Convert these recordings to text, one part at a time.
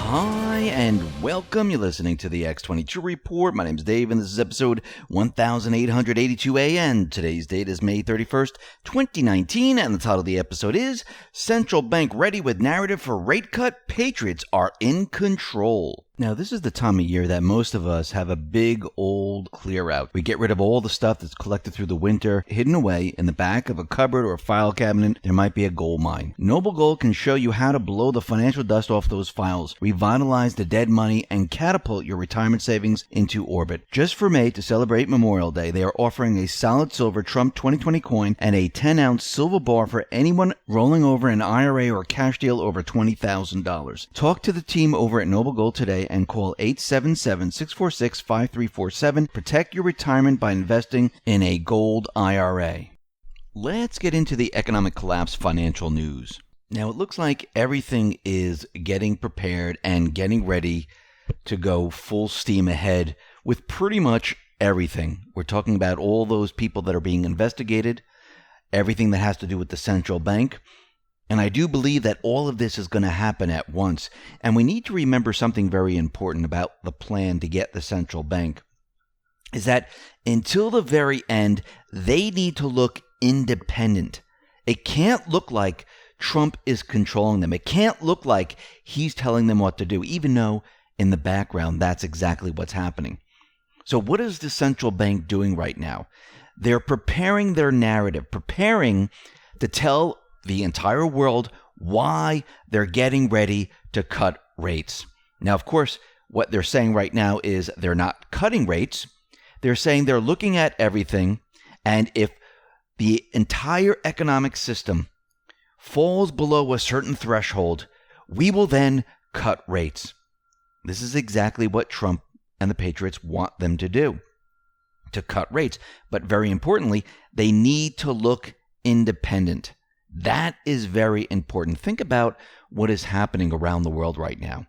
Hi, and welcome. You're listening to the X22 Report. My name's Dave, and this is episode 1882 AN. Today's date is May 31st, 2019, and the title of the episode is Central Bank Ready with Narrative for Rate Cut, Patriots Are in Control. Now, this is the time of year that most of us have a big old clear out. We get rid of all the stuff that's collected through the winter, hidden away in the back of a cupboard or a file cabinet. There might be a gold mine. Noble Gold can show you how to blow the financial dust off those files, revitalize the dead money, and catapult your retirement savings into orbit. Just for May, to celebrate Memorial Day, they are offering a solid silver Trump 2020 coin and a 10-ounce silver bar for anyone rolling over an IRA or cash deal over $20,000. Talk to the team over at Noble Gold today and call 877-646-5347. Protect your retirement by investing in a gold IRA. Let's get into the economic collapse financial news. Now, it looks like everything is getting prepared and getting ready to go full steam ahead with pretty much everything. We're talking about all those people that are being investigated, everything that has to do with the central bank. And I do believe that all of this is going to happen at once. And we need to remember something very important about the plan to get the central bank, is that until the very end, they need to look independent. It can't look like Trump is controlling them. It can't look like he's telling them what to do, even though in the background, that's exactly what's happening. So what is the central bank doing right now? They're preparing their narrative, preparing to tell the entire world why they're getting ready to cut rates. Now, of course, what they're saying right now is they're not cutting rates. They're saying they're looking at everything, and if the entire economic system falls below a certain threshold, we will then cut rates. This is exactly what Trump and the Patriots want them to do, to cut rates. But very importantly, they need to look independent. That is very important. Think about what is happening around the world right now.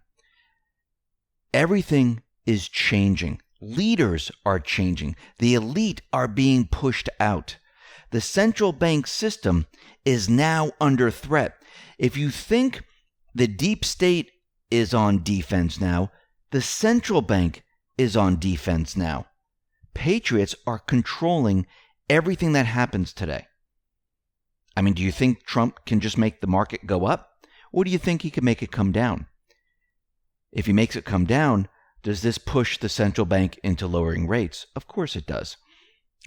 Everything is changing. Leaders are changing. The elite are being pushed out. The central bank system is now under threat. If you think the deep state is on defense now, the central bank is on defense now. Patriots are controlling everything that happens today. I mean, do you think Trump can just make the market go up? Or do you think he can make it come down? If he makes it come down, does this push the central bank into lowering rates? Of course it does.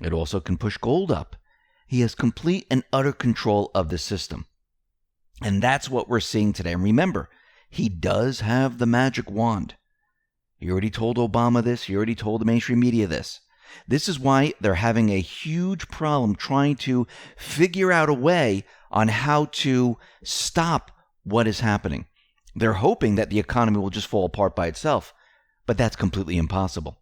It also can push gold up. He has complete and utter control of the system. And that's what we're seeing today. And remember, he does have the magic wand. He already told Obama this. He already told the mainstream media this. This is why they're having a huge problem trying to figure out a way on how to stop what is happening. They're hoping that the economy will just fall apart by itself, but that's completely impossible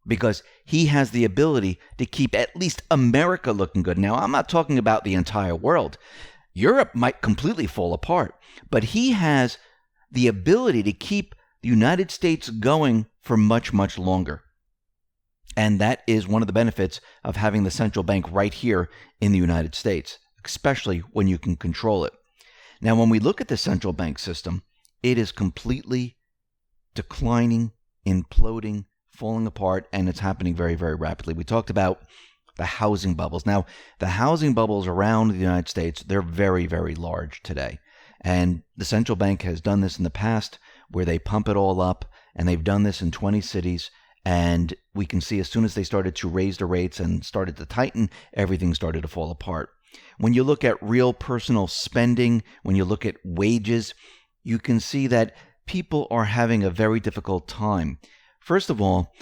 because he has the ability to keep at least America looking good. Now, I'm not talking about the entire world. Europe might completely fall apart, but he has the ability to keep the United States going for much, much longer. And that is one of the benefits of having the central bank right here in the United States, especially when you can control it. Now, when we look at the central bank system, it is completely declining, imploding, falling apart, and it's happening very, very rapidly. We talked about the housing bubbles. Now, the housing bubbles around the United States, they're very, very large today. And the central bank has done this in the past where they pump it all up, and they've done this in 20 cities. And we can see as soon as they started to raise the rates and started to tighten, everything started to fall apart. When you look at real personal spending, when you look at wages, you can see that people are having a very difficult time. First of all,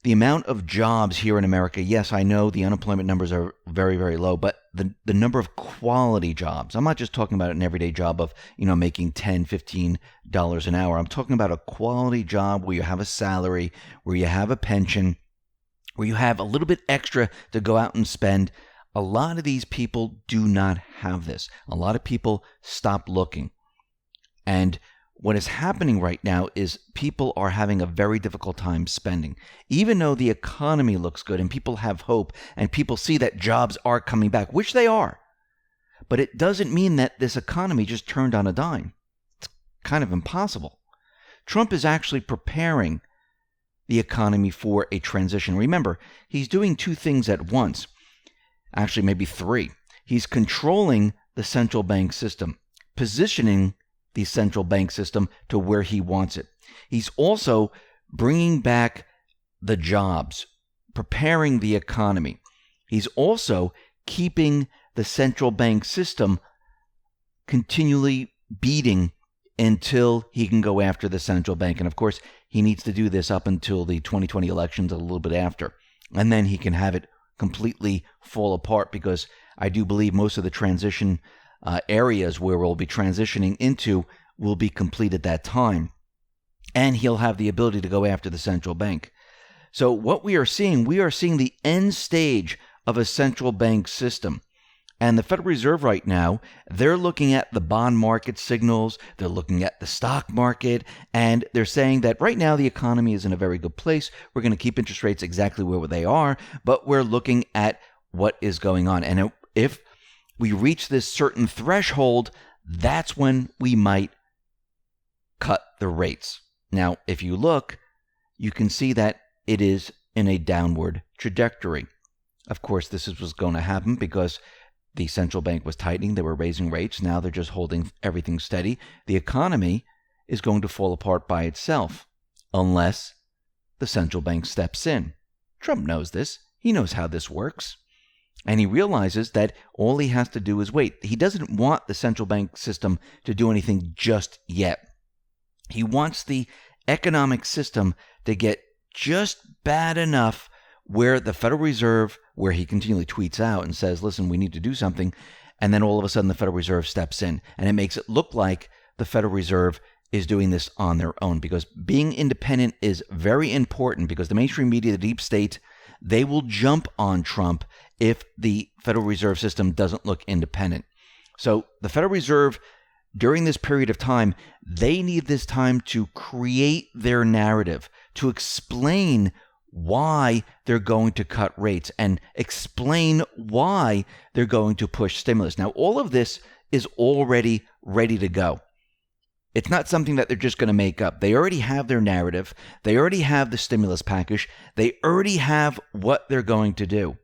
the amount of jobs here in America, yes, I know the unemployment numbers are very, very low, but the number of quality jobs, I'm not just talking about an everyday job of, making $10, $15 an hour. I'm talking about a quality job where you have a salary, where you have a pension, where you have a little bit extra to go out and spend. A lot of these people do not have this. A lot of people stop looking. And what is happening right now is people are having a very difficult time spending. Even though the economy looks good and people have hope and people see that jobs are coming back, which they are, but it doesn't mean that this economy just turned on a dime. It's kind of impossible. Trump is actually preparing the economy for a transition. Remember, he's doing two things at once. Actually, maybe three. He's controlling the central bank system, positioning the central bank system to where he wants it. He's also bringing back the jobs, preparing the economy. He's also keeping the central bank system continually beating until he can go after the central bank. And of course, he needs to do this up until the 2020 elections, a little bit after. And then he can have it completely fall apart, because I do believe most of the transition areas where we'll be transitioning into will be complete at that time. And he'll have the ability to go after the central bank. So what we are seeing the end stage of a central bank system. And the Federal Reserve right now, they're looking at the bond market signals, they're looking at the stock market, and they're saying that right now the economy is in a very good place. We're going to keep interest rates exactly where they are, but we're looking at what is going on. And if we reach this certain threshold, that's when we might cut the rates. Now, if you look, you can see that it is in a downward trajectory. Of course, this is what's going to happen because the central bank was tightening. They were raising rates. Now they're just holding everything steady. The economy is going to fall apart by itself unless the central bank steps in. Trump knows this. He knows how this works. And he realizes that all he has to do is wait. He doesn't want the central bank system to do anything just yet. He wants the economic system to get just bad enough where the Federal Reserve, where he continually tweets out and says, listen, we need to do something. And then all of a sudden the Federal Reserve steps in. And it makes it look like the Federal Reserve is doing this on their own. Because being independent is very important, because the mainstream media, the deep state, they will jump on Trump if the Federal Reserve System doesn't look independent. So the Federal Reserve, during this period of time, they need this time to create their narrative, to explain why they're going to cut rates and explain why they're going to push stimulus. Now, all of this is already ready to go. It's not something that they're just going to make up. They already have their narrative. They already have the stimulus package. They already have what they're going to do.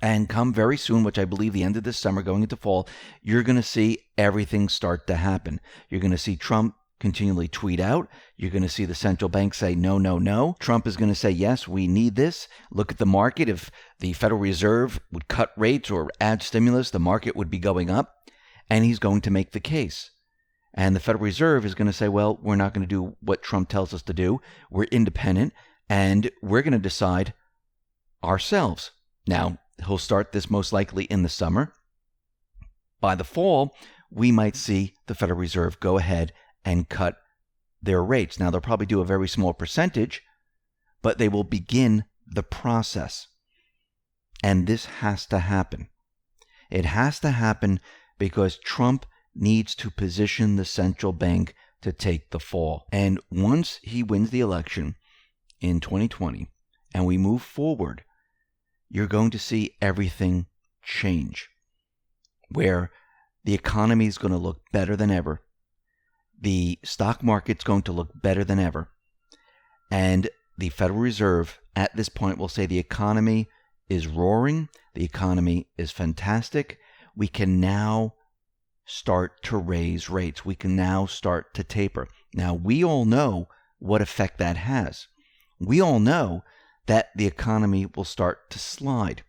And come very soon, which I believe the end of this summer, going into fall, you're going to see everything start to happen. You're going to see Trump continually tweet out. You're going to see the central bank say, no, no, no. Trump is going to say, yes, we need this. Look at the market. If the Federal Reserve would cut rates or add stimulus, the market would be going up. And he's going to make the case. And the Federal Reserve is going to say, well, we're not going to do what Trump tells us to do. We're independent, and we're going to decide ourselves. Now, he'll start this most likely in the summer. By the fall, we might see the Federal Reserve go ahead and cut their rates. Now, they'll probably do a very small percentage, but they will begin the process. And this has to happen. It has to happen because Trump needs to position the central bank to take the fall. And once he wins the election in 2020 and we move forward, you're going to see everything change, where the economy is going to look better than ever. The stock market's going to look better than ever. And the Federal Reserve at this point will say the economy is roaring. The economy is fantastic. We can now start to raise rates. We can now start to taper. Now, we all know what effect that has. We all know that the economy will start to slide.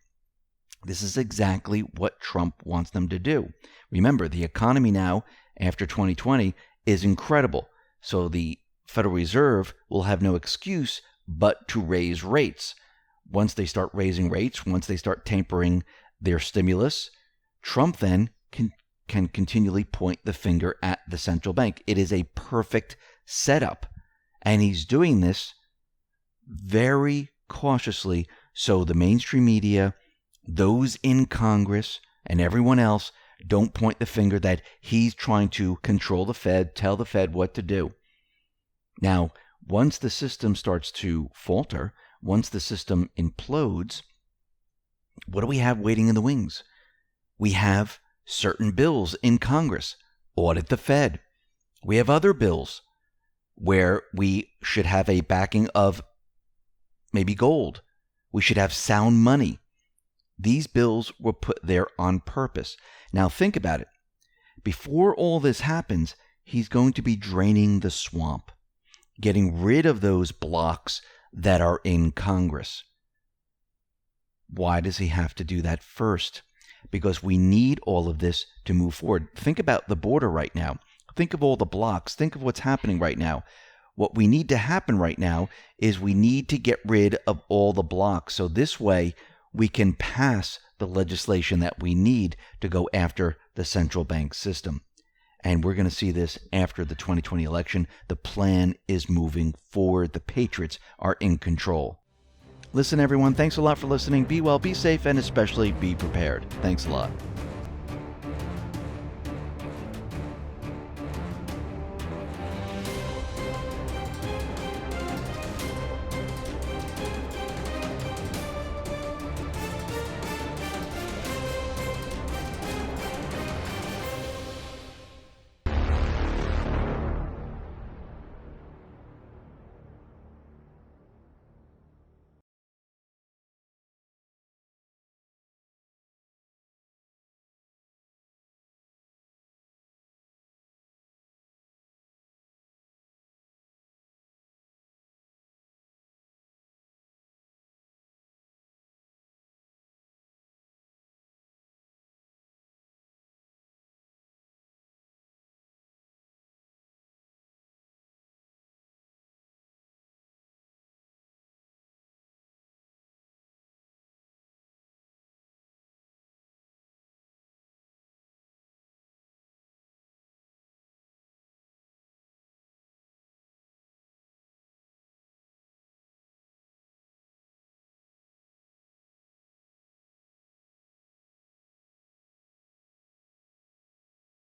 This is exactly what Trump wants them to do. Remember, the economy now, after 2020, is incredible. So the Federal Reserve will have no excuse but to raise rates. Once they start raising rates, once they start tapering their stimulus, Trump then can continually point the finger at the central bank. It is a perfect setup. And he's doing this very cautiously, so the mainstream media, those in Congress, and everyone else don't point the finger that he's trying to control the Fed, tell the Fed what to do. Now, once the system starts to falter, once the system implodes, what do we have waiting in the wings? We have certain bills in Congress. Audit the Fed. We have other bills. where we should have a backing of maybe gold. We should have sound money. These bills were put there on purpose. Now think about it. Before all this happens, he's going to be draining the swamp, getting rid of those blocks that are in Congress. Why does he have to do that first? Because we need all of this to move forward. Think about the border right now. Think of all the blocks. Think of what's happening right now. What we need to happen right now is we need to get rid of all the blocks. So this way we can pass the legislation that we need to go after the central bank system. And we're going to see this after the 2020 election. The plan is moving forward. The Patriots are in control. Listen, everyone, thanks a lot for listening. Be well, be safe, and especially be prepared. Thanks a lot.